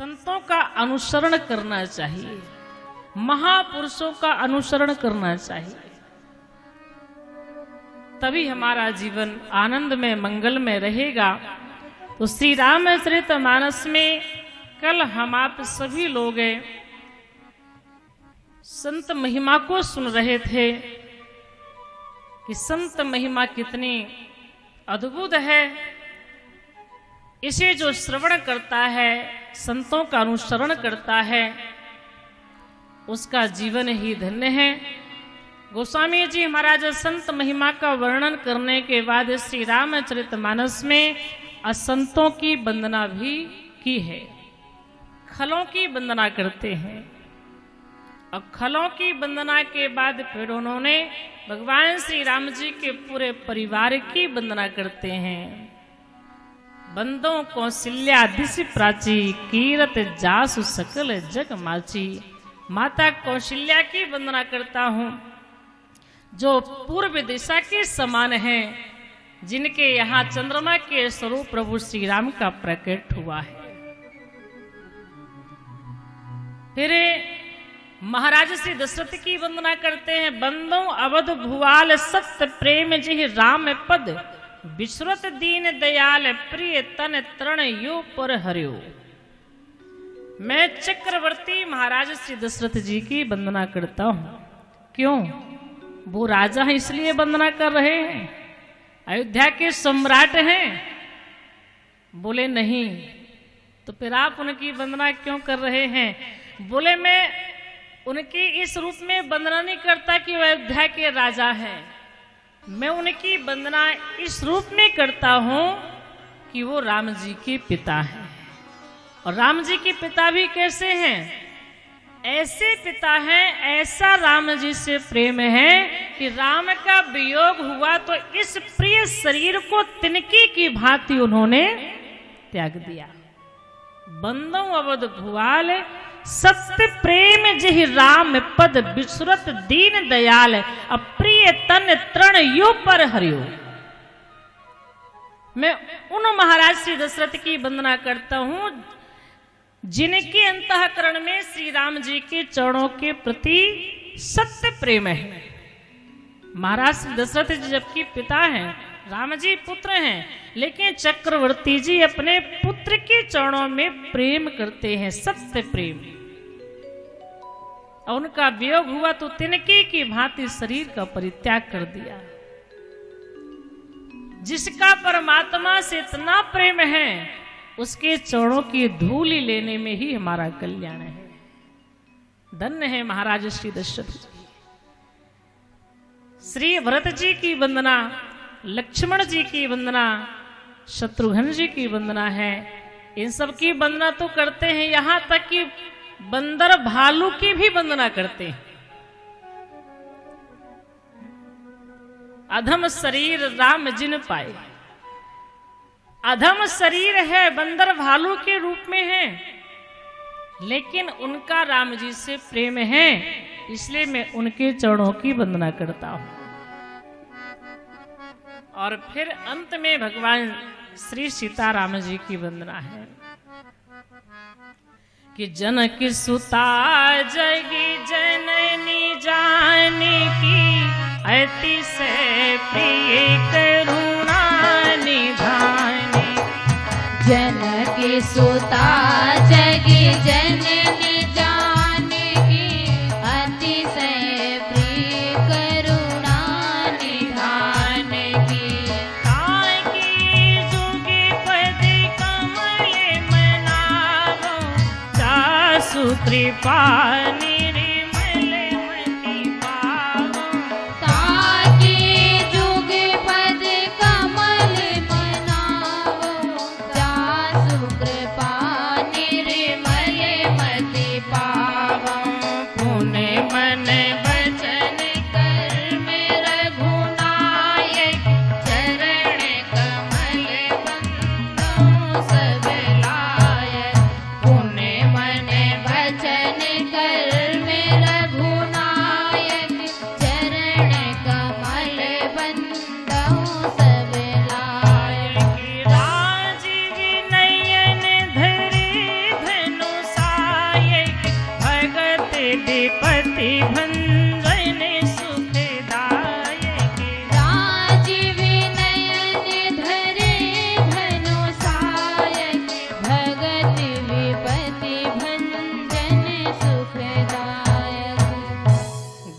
संतों का अनुसरण करना चाहिए, महापुरुषों का अनुसरण करना चाहिए, तभी हमारा जीवन आनंद में मंगल में रहेगा। तो श्री रामचरितमानस में कल हम आप सभी लोग संत महिमा को सुन रहे थे कि संत महिमा कितनी अद्भुत है। इसे जो श्रवण करता है, संतों का अनुसरण करता है, उसका जीवन ही धन्य है। गोस्वामी जी महाराज संत महिमा का वर्णन करने के बाद श्री रामचरितमानस में असंतों की वंदना भी की है, खलों की वंदना करते हैं। और खलों की वंदना के बाद फिर उन्होंने भगवान श्री राम जी के पूरे परिवार की वंदना करते हैं। बंदों कौशल्या दिशि प्राची, कीरत जासु सकल जग माची। माता कौशल्या की वंदना करता हूँ, जो पूर्व दिशा के समान हैं, जिनके यहाँ चंद्रमा के स्वरूप प्रभु श्री राम का प्रकट हुआ है। फिर महाराज श्री दशरथ की वंदना करते हैं। बंदों अवध भुआल सत्य प्रेम जिहि राम पद, विश्रुत दीन दयाल प्रिय तन तृण यो पर हरियो। मैं चक्रवर्ती महाराज श्री दशरथ जी की वंदना करता हूं। क्यों? वो राजा है इसलिए वंदना कर रहे हैं, अयोध्या के सम्राट हैं? बोले नहीं। तो फिर आप उनकी वंदना क्यों कर रहे हैं? बोले मैं उनकी इस रूप में वंदना नहीं करता कि वह अयोध्या के राजा हैं, मैं उनकी वंदना इस रूप में करता हूं कि वो राम जी के पिता हैं। और राम जी के पिता भी कैसे हैं? ऐसे पिता हैं, ऐसा राम जी से प्रेम है कि राम का वियोग हुआ तो इस प्रिय शरीर को तिनकी की भांति उन्होंने त्याग दिया। बंदों अवध भुआल सत्य प्रेम जिहि राम पद, विश्रुत दीन दयाल अप्रिय तन तृण यो पर हरियो। मैं उन महाराज श्री दशरथ की वंदना करता हूं जिनके अंतःकरण में श्री राम जी के चरणों के प्रति सत्य प्रेम है। महाराज श्री दशरथ जी जबकि पिता हैं, राम जी पुत्र हैं, लेकिन चक्रवर्ती जी अपने पुत्र के चरणों में प्रेम करते हैं, सत्य प्रेम। और उनका वियोग हुआ तो तिनके की भांति शरीर का परित्याग कर दिया। जिसका परमात्मा से इतना प्रेम है, उसके चरणों की धूलि लेने में ही हमारा कल्याण है। धन्य है महाराज श्री दशरथ जी। श्री भरत जी की वंदना, लक्ष्मण जी की वंदना, शत्रुघ्न जी की वंदना है। इन सब की वंदना तो करते हैं, यहां तक कि बंदर भालू की भी वंदना करते हैं। अधम शरीर राम जिन पाए, अधम शरीर है, बंदर भालू के रूप में है, लेकिन उनका राम जी से प्रेम है, इसलिए मैं उनके चरणों की वंदना करता हूं। और फिर अंत में भगवान श्री सीताराम जी की वंदना है कि जनक सुता जगी जननी जानकी, अति से प्रिय करुणा निधानी। जनक सुता जगी जननी जानकी, अति से प्रिय करुणा निधानकी। ताकी जुगी पद कमल मनावो, जासु कृपा निर्मल मति पावो। ताकि जुग पद कमल मनावो, जासु कृपा निर्मल मति पावो। पुण्य मन वचन कर्म रघुनायक, चरण कमल बंदों सब लायक। पुण्य मन वचन कर्म विपत्ति भंजन सुखदायक। राजीव नयन धरे धनु सायक, भगत विपत्ति भंजन सुखदायक।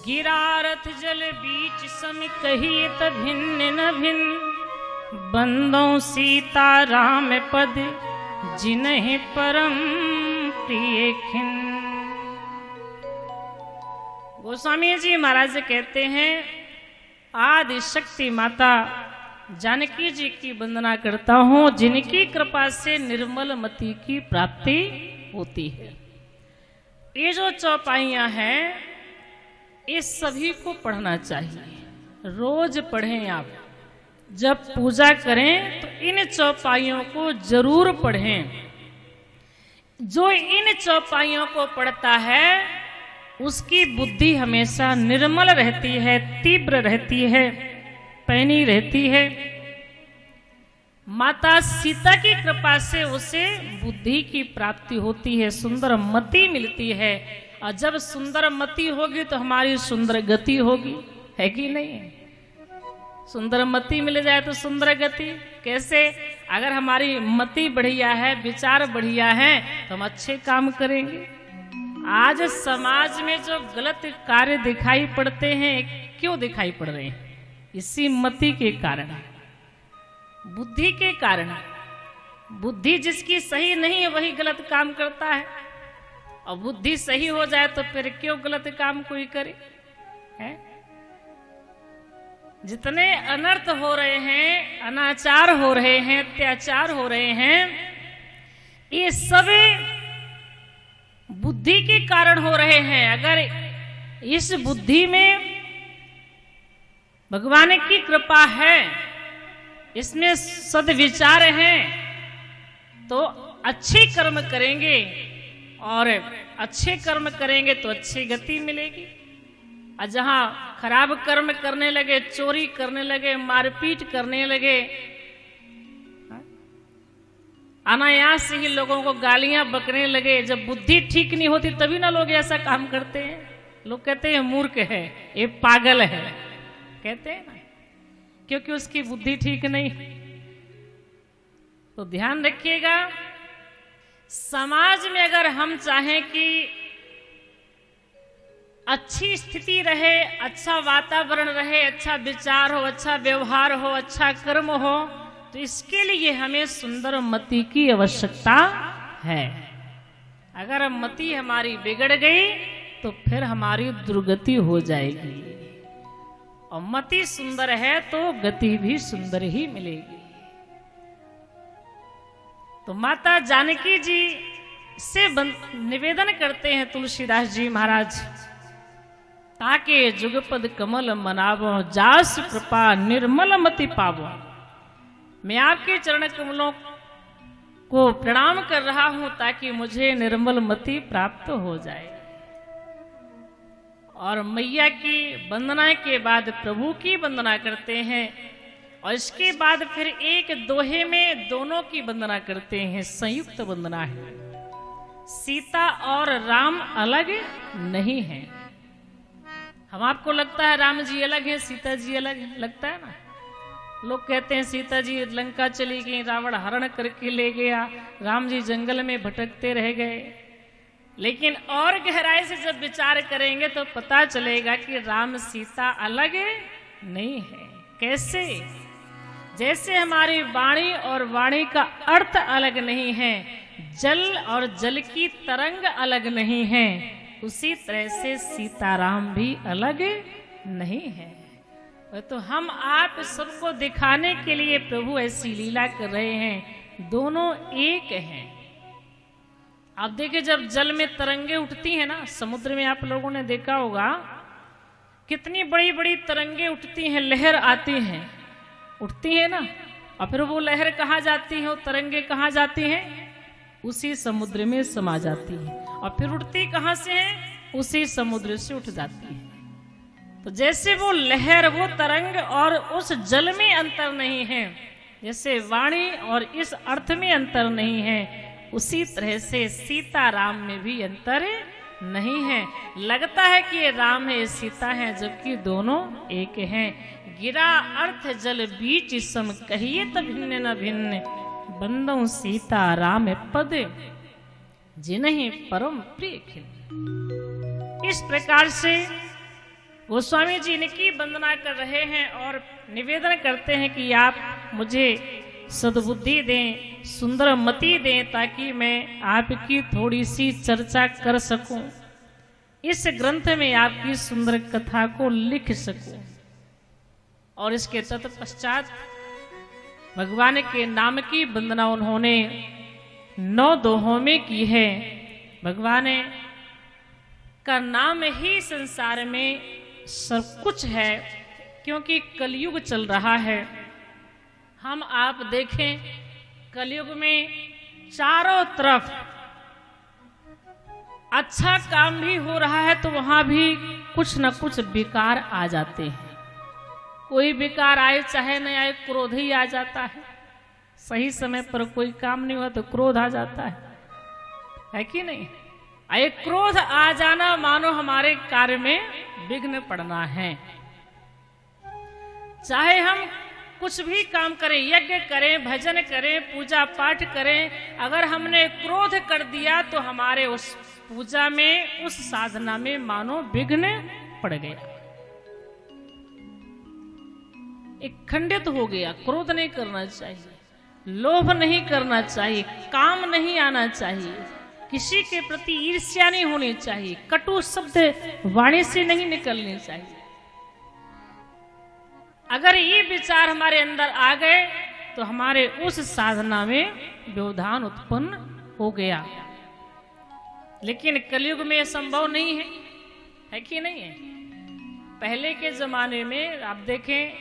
गिरारथ जल बीच सम कहिए त भिन्न न भिन्न, बंदों सीता राम पद जिन्हें परम प्रिय खिन। गोस्वामी जी महाराज कहते हैं, आदि शक्ति माता जानकी जी की वंदना करता हूं, जिनकी कृपा से निर्मल मति की प्राप्ति होती है। ये जो चौपाइयां हैं, इस सभी को पढ़ना चाहिए, रोज पढ़ें आप। जब पूजा करें तो इन चौपाइयों को जरूर पढ़ें। जो इन चौपाइयों को पढ़ता है उसकी बुद्धि हमेशा निर्मल रहती है, तीव्र रहती है, पैनी रहती है। माता सीता की कृपा से उसे बुद्धि की प्राप्ति होती है, सुंदर मति मिलती है। और जब सुंदर मति होगी तो हमारी सुंदर गति होगी, है कि नहीं? सुंदर मति मिल जाए तो सुंदर गति कैसे? अगर हमारी मति बढ़िया है, विचार बढ़िया है, तो हम अच्छे काम करेंगे। आज समाज में जो गलत कार्य दिखाई पड़ते हैं, क्यों दिखाई पड़ रहे हैं? इसी मति के कारण, बुद्धि के कारण। बुद्धि जिसकी सही नहीं है वही गलत काम करता है, और बुद्धि सही हो जाए तो फिर क्यों गलत काम कोई करे? है? जितने अनर्थ हो रहे हैं, अनाचार हो रहे हैं, अत्याचार हो रहे हैं, ये सब बुद्धि के कारण हो रहे हैं। अगर इस बुद्धि में भगवान की कृपा है, इसमें सद्विचार हैं, तो अच्छे कर्म करेंगे, और अच्छे कर्म करेंगे तो अच्छी गति मिलेगी। और जहां खराब कर्म करने लगे, चोरी करने लगे, मारपीट करने लगे, अनायास ही लोगों को गालियां बकने लगे, जब बुद्धि ठीक नहीं होती तभी ना लोग ऐसा काम करते हैं। लोग कहते हैं मूर्ख है, ये पागल है, कहते हैं ना, क्योंकि उसकी बुद्धि ठीक नहीं। तो ध्यान रखिएगा, समाज में अगर हम चाहें कि अच्छी स्थिति रहे, अच्छा वातावरण रहे, अच्छा विचार हो, अच्छा व्यवहार हो, अच्छा कर्म हो, तो इसके लिए हमें सुंदर मति की आवश्यकता है। अगर मति हमारी बिगड़ गई तो फिर हमारी दुर्गति हो जाएगी, और मति सुंदर है तो गति भी सुंदर ही मिलेगी। तो माता जानकी जी से निवेदन करते हैं तुलसीदास जी महाराज, ताके जुगपद कमल मनावो, जास कृपा निर्मल मति पावो। मैं आपके चरण कमलों को प्रणाम कर रहा हूं ताकि मुझे निर्मल मति प्राप्त हो जाए। और मैया की वंदना के बाद प्रभु की वंदना करते हैं, और इसके बाद फिर एक दोहे में दोनों की वंदना करते हैं, संयुक्त वंदना है। सीता और राम अलग नहीं है। हम आपको लगता है राम जी अलग है, सीता जी अलग है, लगता है ना? लोग कहते हैं सीता जी लंका चली गई, रावण हरण करके ले गया, राम जी जंगल में भटकते रह गए। लेकिन और गहराई से जब विचार करेंगे तो पता चलेगा कि राम सीता अलग नहीं है। कैसे? जैसे हमारी वाणी और वाणी का अर्थ अलग नहीं है, जल और जल की तरंग अलग नहीं है, उसी तरह से सीताराम भी अलग नहीं है। तो हम आप सबको दिखाने के लिए प्रभु ऐसी लीला कर रहे हैं, दोनों एक हैं। आप देखिए, जब जल में तरंगे उठती हैं ना, समुद्र में आप लोगों ने देखा होगा कितनी बड़ी बड़ी तरंगे उठती हैं, लहर आती हैं, उठती है ना, और फिर वो लहर कहाँ जाती है, वो तरंगे कहाँ जाती हैं? उसी समुद्र में समा जाती है, और फिर उठती कहाँ से है? उसी समुद्र से उठ जाती है। तो जैसे वो लहर, वो तरंग और उस जल में अंतर नहीं है, जैसे वाणी और इस अर्थ में अंतर नहीं है, उसी तरह से सीताराम में भी अंतर नहीं है। लगता है कि ये राम है, ये सीता है, जबकि दोनों एक हैं। गिरा अर्थ जल बीच सम, कहिए त भिन्न न भिन्न, बंदों सीता राम पद, जिन्हीं परम प्रिय खिल। इस प्रकार से गोस्वामी जी इनकी वंदना कर रहे हैं और निवेदन करते हैं कि आप मुझे सद्बुद्धि दें, सुंदर मति दें, ताकि मैं आपकी थोड़ी सी चर्चा कर सकूं, इस ग्रंथ में आपकी सुंदर कथा को लिख सकूं। और इसके तत्पश्चात भगवान के नाम की वंदना उन्होंने 9 दोहों में की है। भगवान का नाम ही संसार में सब कुछ है, क्योंकि कलयुग चल रहा है। हम आप देखें, कलयुग में चारों तरफ अच्छा काम भी हो रहा है तो वहां भी कुछ न कुछ विकार आ जाते हैं। कोई विकार आए चाहे नहीं आए, क्रोध ही आ जाता है। सही समय पर कोई काम नहीं हुआ तो क्रोध आ जाता है कि नहीं? ये क्रोध आ जाना मानो हमारे कार्य में विघ्न पड़ना है। चाहे हम कुछ भी काम करें, यज्ञ करें, भजन करें, पूजा पाठ करें, अगर हमने क्रोध कर दिया तो हमारे उस पूजा में, उस साधना में मानो विघ्न पड़ गया, एक खंडित हो गया। क्रोध नहीं करना चाहिए, लोभ नहीं करना चाहिए, काम नहीं आना चाहिए, किसी के प्रति ईर्ष्या नहीं होनी चाहिए, कटु शब्द वाणी से नहीं निकलने चाहिए। अगर ये विचार हमारे अंदर आ गए तो हमारे उस साधना में व्यवधान उत्पन्न हो गया। लेकिन कलयुग में यह संभव नहीं है कि नहीं है? पहले के जमाने में आप देखें,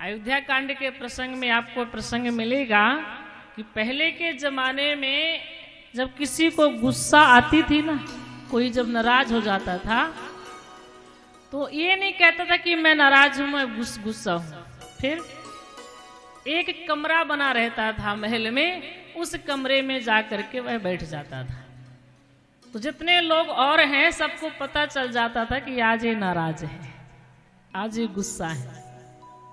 अयोध्या कांड के प्रसंग में आपको प्रसंग मिलेगा कि पहले के जमाने में जब किसी को गुस्सा आती थी ना, कोई जब नाराज हो जाता था तो ये नहीं कहता था कि मैं नाराज हूं, मैं गुस्सा हूं। फिर एक कमरा बना रहता था महल में, उस कमरे में जाकर के वह बैठ जाता था। तो जितने लोग और हैं सबको पता चल जाता था कि आज ये नाराज है, आज ये गुस्सा है।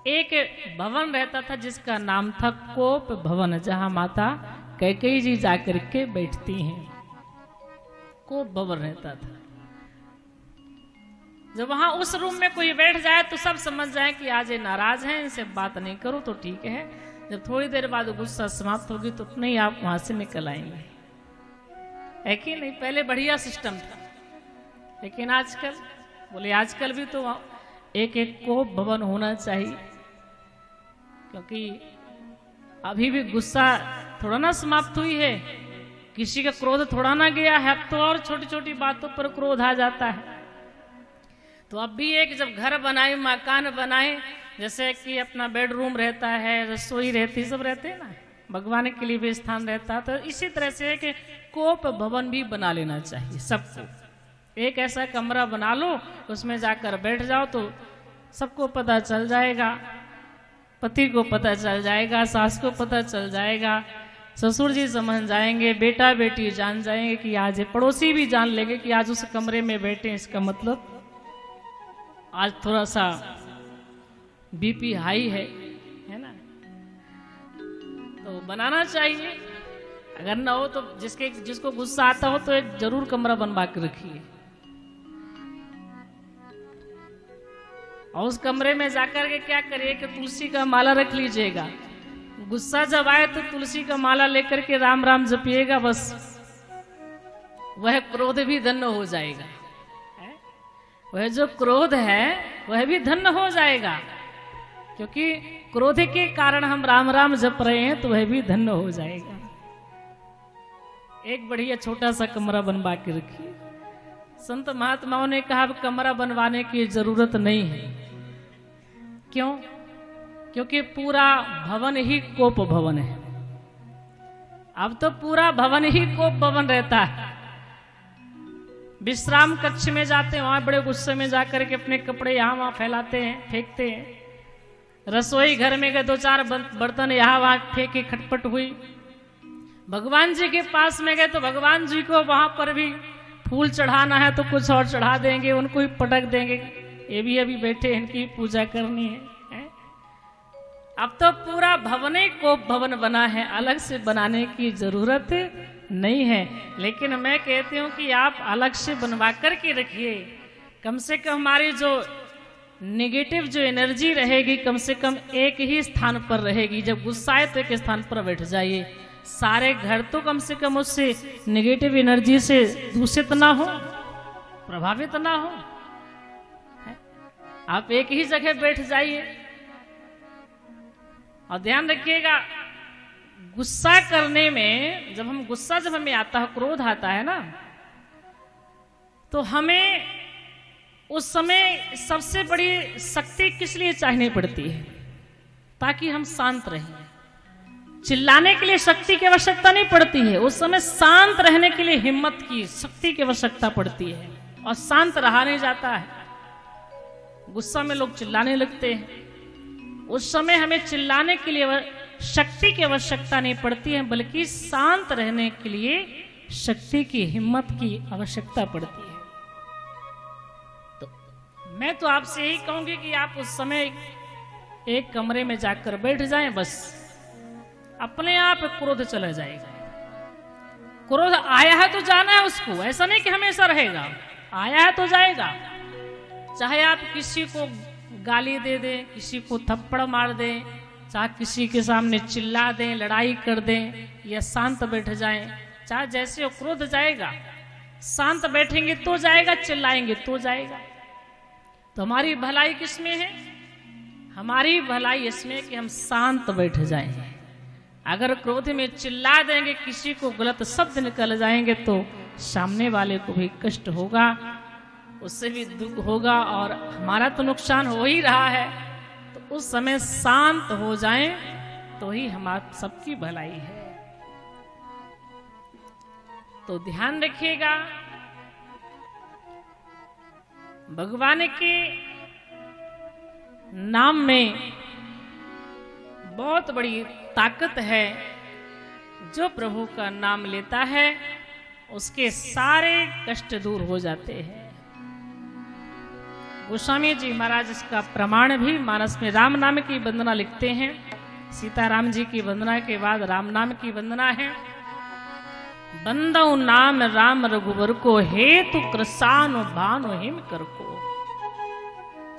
एक भवन रहता था जिसका नाम था कोप भवन, जहां माता कैकेयी जी जाकर के बैठती हैं। कोप भवन रहता था। जब वहां उस रूम में कोई बैठ जाए तो सब समझ जाए कि आज ये नाराज हैं, इनसे बात नहीं करो तो ठीक है। जब थोड़ी देर बाद गुस्सा समाप्त होगी तो अपने ही आप वहां से निकल आएंगे, है कि नहीं? पहले बढ़िया सिस्टम था, लेकिन आजकल बोले आजकल भी तो एक एक कोप भवन होना चाहिए, क्योंकि अभी भी गुस्सा थोड़ा ना समाप्त हुई है, किसी का क्रोध थोड़ा ना गया है। अब तो और छोटी छोटी बातों पर क्रोध आ जाता है। तो अब भी एक जब घर बनाए, मकान बनाए, जैसे कि अपना बेडरूम रहता है, रसोई रहती, सब रहते हैं ना, भगवान के लिए भी स्थान रहता है, तो इसी तरह से एक कोप भवन भी बना लेना चाहिए सबको। एक ऐसा कमरा बना लो, उसमें जाकर बैठ जाओ तो सबको पता चल जाएगा, पति को पता चल जाएगा, सास को पता चल जाएगा, ससुर जी समझ जाएंगे, बेटा बेटी जान जाएंगे कि आज, पड़ोसी भी जान लेंगे कि आज उस कमरे में बैठे, इसका मतलब आज थोड़ा सा बीपी हाई है ना? तो बनाना चाहिए। अगर ना हो तो जिसको गुस्सा आता हो तो एक जरूर कमरा बनवा के रखिए, और उस कमरे में जाकर के क्या करिए कि तुलसी का माला रख लीजिएगा। गुस्सा जब आए तो तुलसी का माला लेकर के राम राम जपिएगा, बस वह क्रोध भी धन्य हो जाएगा। वह जो क्रोध है वह भी धन्य हो जाएगा, क्योंकि क्रोध के कारण हम राम राम जप रहे हैं, तो वह भी धन्य हो जाएगा। एक बढ़िया छोटा सा कमरा बनवा के रखिए। संत महात्माओं ने कहा अब कमरा बनवाने की जरूरत नहीं है। क्यों? क्योंकि पूरा भवन ही कोप भवन है। अब तो पूरा भवन ही कोप भवन रहता है। विश्राम कक्ष में जाते हैं, वहां बड़े गुस्से में जाकर के अपने कपड़े यहाँ वहां फैलाते हैं, फेंकते हैं। रसोई घर में गए, 2-4 बर्तन यहाँ वहां फेंके, खटपट हुई। भगवान जी के पास में गए तो भगवान जी को वहां पर भी फूल चढ़ाना है तो कुछ और चढ़ा देंगे, उनको ही पटक देंगे, ये भी अभी बैठे इनकी पूजा करनी है। अब तो पूरा भवने को भवन बना है, अलग से बनाने की जरूरत नहीं है। लेकिन मैं कहती हूँ कि आप अलग से बनवा करके रखिए, कम से कम हमारी जो नेगेटिव जो एनर्जी रहेगी कम से कम एक ही स्थान पर रहेगी। जब गुस्सा आए तो एक स्थान पर बैठ जाइए, सारे घर तो कम से कम उससे नेगेटिव एनर्जी से दूषित ना हो, प्रभावित ना हो। आप एक ही जगह बैठ जाइए और ध्यान रखिएगा, गुस्सा करने में जब हमें आता है, क्रोध आता है ना, तो हमें उस समय सबसे बड़ी शक्ति किस लिए चाहिए पड़ती है? ताकि हम शांत रहें। चिल्लाने के लिए शक्ति की आवश्यकता नहीं पड़ती है, उस समय शांत रहने के लिए हिम्मत की शक्ति की आवश्यकता पड़ती है, और शांत रहा नहीं जाता है। गुस्सा में लोग चिल्लाने लगते हैं, उस समय हमें चिल्लाने के लिए शक्ति की आवश्यकता नहीं पड़ती है, बल्कि शांत रहने के लिए शक्ति की, हिम्मत की आवश्यकता पड़ती है। तो मैं तो आपसे यही कहूंगी कि आप उस समय एक कमरे में जाकर बैठ जाएं, बस अपने आप क्रोध चला जाएगा। क्रोध आया है तो जाना है उसको, ऐसा नहीं कि हमेशा रहेगा, आया है तो जाएगा। चाहे आप किसी को गाली दे दें, किसी को थप्पड़ मार दें, चाहे किसी के सामने चिल्ला दें, लड़ाई कर दें, या शांत बैठ जाएं, चाहे जैसे हो, क्रोध जाएगा। शांत बैठेंगे तो जाएगा, चिल्लाएंगे तो जाएगा। तो हमारी भलाई किसमें है? हमारी भलाई इसमें कि हम शांत बैठ जाएं। अगर क्रोध में चिल्ला देंगे, किसी को गलत शब्द निकल जाएंगे, तो सामने वाले को भी कष्ट होगा, उससे भी दुख होगा, और हमारा तो नुकसान हो ही रहा है। तो उस समय शांत हो जाएं तो ही हमारी सबकी भलाई है। तो ध्यान रखिएगा, भगवान के नाम में बहुत बड़ी ताकत है। जो प्रभु का नाम लेता है उसके सारे कष्ट दूर हो जाते हैं। गोस्वामी जी महाराज इसका प्रमाण भी मानस में राम नाम की वंदना लिखते हैं। सीताराम जी की वंदना के बाद राम नाम की वंदना है। बंदौ नाम राम रघुवर को, हेतु कृषानु भानु हिम कर को।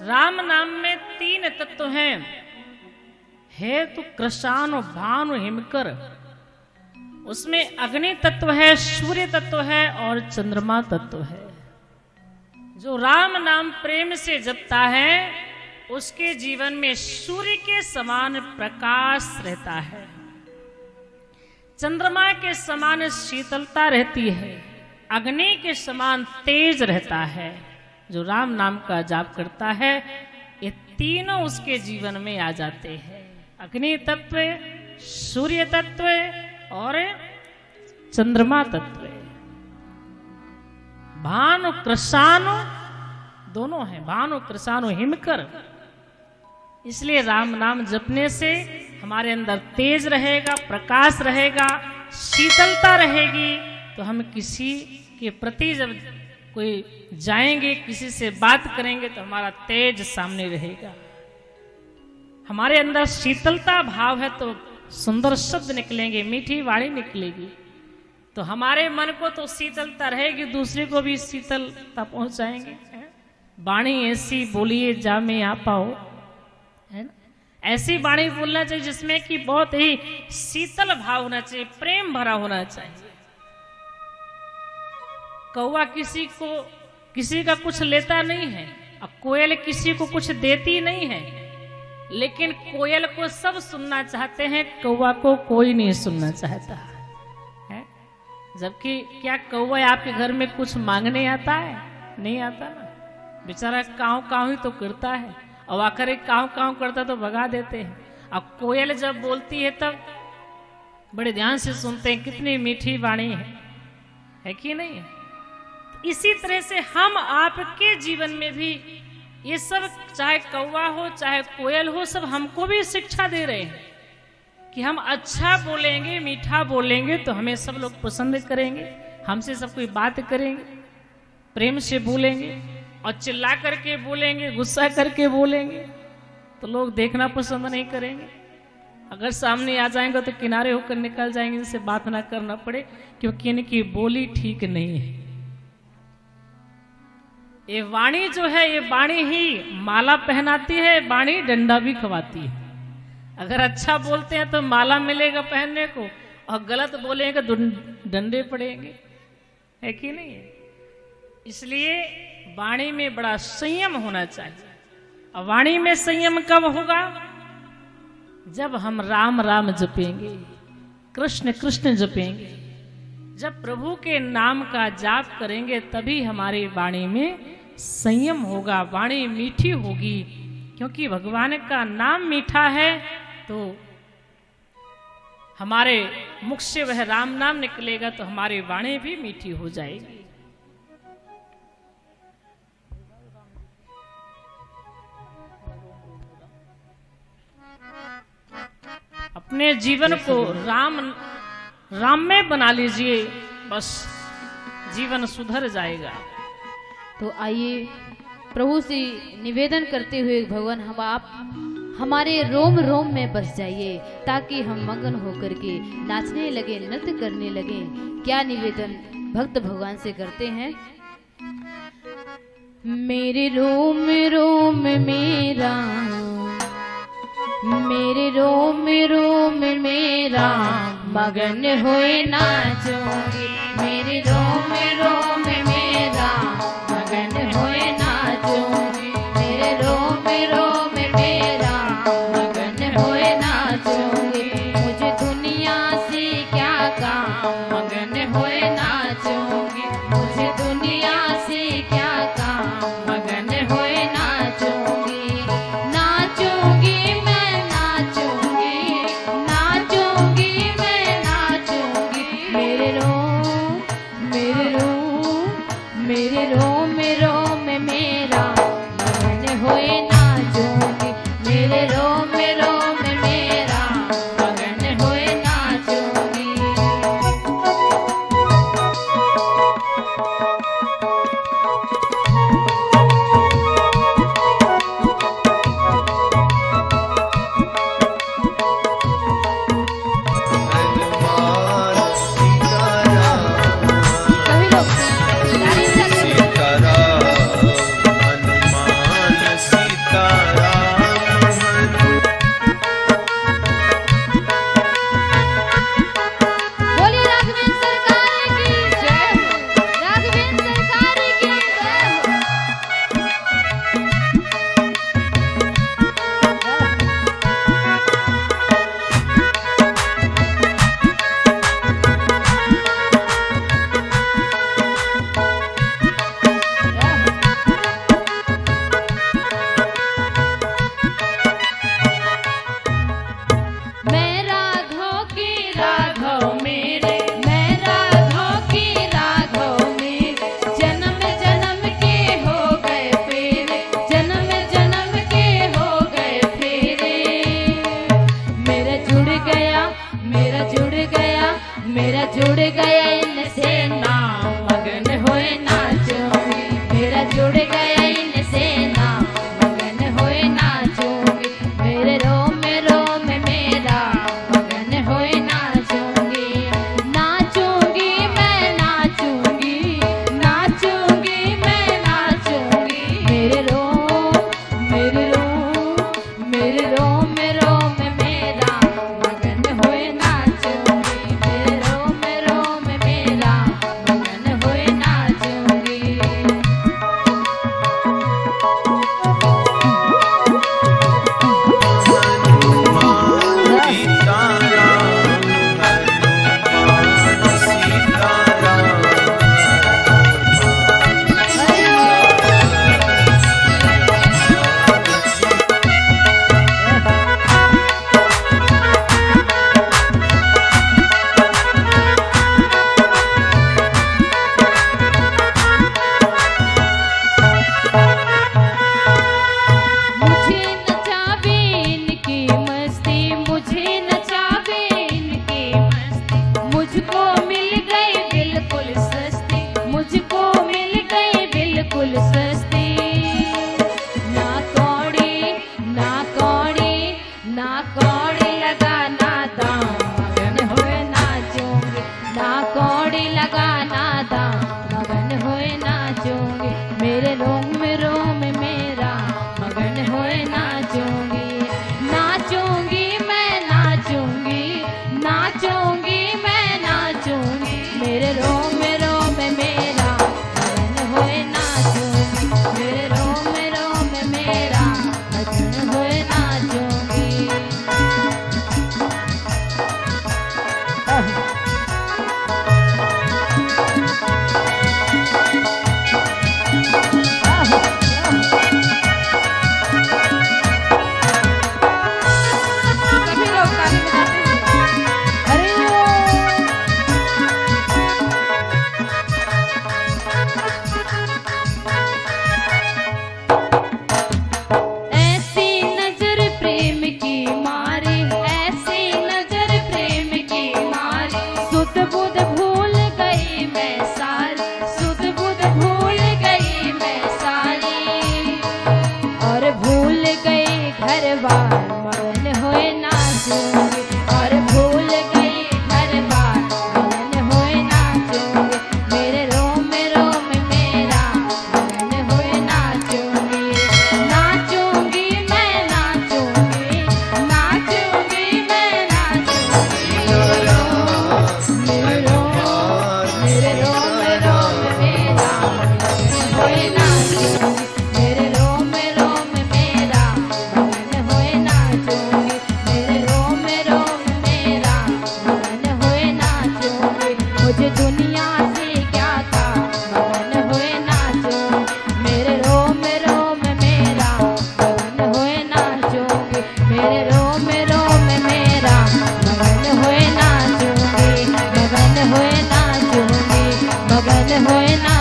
राम नाम में 3 तत्व हैं, हेतु कृषानु भानु हिमकर। उसमें अग्नि तत्व है, सूर्य तत्व है और चंद्रमा तत्व है। जो राम नाम प्रेम से जपता है उसके जीवन में सूर्य के समान प्रकाश रहता है, चंद्रमा के समान शीतलता रहती है, अग्नि के समान तेज रहता है। जो राम नाम का जाप करता है ये तीनों उसके जीवन में आ जाते हैं, अग्नि तत्व, सूर्य तत्व और चंद्रमा तत्व। भानु कृषानु दोनों हैं, भानु कृषानु हिमकर। इसलिए राम नाम जपने से हमारे अंदर तेज रहेगा, प्रकाश रहेगा, शीतलता रहेगी। तो हम किसी के प्रति जब कोई जाएंगे, किसी से बात करेंगे तो हमारा तेज सामने रहेगा। हमारे अंदर शीतलता भाव है तो सुंदर शब्द निकलेंगे, मीठी वाणी निकलेगी, तो हमारे मन को तो शीतलता रहेगी, दूसरे को भी शीतलता पहुंचाएंगे। वाणी ऐसी बोलिए जा में आ पाओ, है ना? ऐसी वाणी बोलना चाहिए जिसमें कि बहुत ही शीतल भाव होना चाहिए, प्रेम भरा होना चाहिए। कौवा किसी का कुछ लेता नहीं है और कोयल किसी को कुछ देती नहीं है, लेकिन कोयल को सब सुनना चाहते हैं, कौवा को कोई नहीं सुनना चाहता है। जबकि क्या कौवा आपके घर में कुछ मांगने आता है? नहीं आता ना, बेचारा काव काव ही तो करता है, और आकर एक काव काव करता तो भगा देते हैं। अब कोयल जब बोलती है तब बड़े ध्यान से सुनते हैं, कितनी मीठी वाणी है कि नहीं है? इसी तरह से हम आपके जीवन में भी ये सब, चाहे कौवा हो चाहे कोयल हो, सब हमको भी शिक्षा दे रहे हैं कि हम अच्छा बोलेंगे, मीठा बोलेंगे तो हमें सब लोग पसंद करेंगे, हमसे सब कोई बात करेंगे, प्रेम से बोलेंगे और चिल्ला करके बोलेंगे, गुस्सा करके बोलेंगे तो लोग देखना पसंद नहीं करेंगे। अगर सामने आ जाएंगे तो किनारे होकर निकल जाएंगे, जिससे बात ना करना पड़े, क्योंकि इनकी बोली ठीक नहीं है। ये वाणी जो है, ये वाणी ही माला पहनाती है, वाणी डंडा भी खवाती है। अगर अच्छा बोलते हैं तो माला मिलेगा पहनने को, और गलत बोलेंगे तो डंडे पड़ेंगे, है कि नहीं है? इसलिए वाणी में बड़ा संयम होना चाहिए। और वाणी में संयम कब होगा? जब हम राम राम जपेंगे, कृष्ण कृष्ण जपेंगे, जब प्रभु के नाम का जाप करेंगे, तभी हमारी वाणी में संयम होगा, वाणी मीठी होगी। क्योंकि भगवान का नाम मीठा है तो हमारे मुख से वह राम नाम निकलेगा तो हमारी वाणी भी मीठी हो जाएगी। अपने जीवन को राम में बना लीजिए, बस जीवन सुधर जाएगा। तो आइए प्रभु से निवेदन करते हुए भगवान हम आप हमारे रोम रोम में बस जाइए, ताकि हम मगन होकर के नाचने लगे, नृत्य करने लगे। क्या निवेदन भक्त भगवान से करते हैं? मेरे रोम रोम मेरा, मेरे रोम रोम मेरा, मगन होए नाचूंगी। मेरे रोम रोम मेरा, मगन होए नाचूंगी। मेरे रोम रोम मेरा, मगन होए नाचूंगी। मुझे दुनिया से क्या काम, मगन होए नाचूंगी। मुझे दुनिया से क्या काम, मगन होए नाचूंगी। नाचूंगी मैं नाचूंगी, नाचूंगी मैं नाचूंगी। मेरे रोम मेरे रोम मेरे रोम रोम मेरा, मगन होए नाचूंगी। मेरे रोम रोम मेरा, मगन होए नाचूंगी। सभी लोग ताली बजाते बोलिए राघवेंद्र सरकार की जय हो। राघवेंद्र नाचूंगी, मगन होए नाचूंगी, मगन होए नाचूंगी।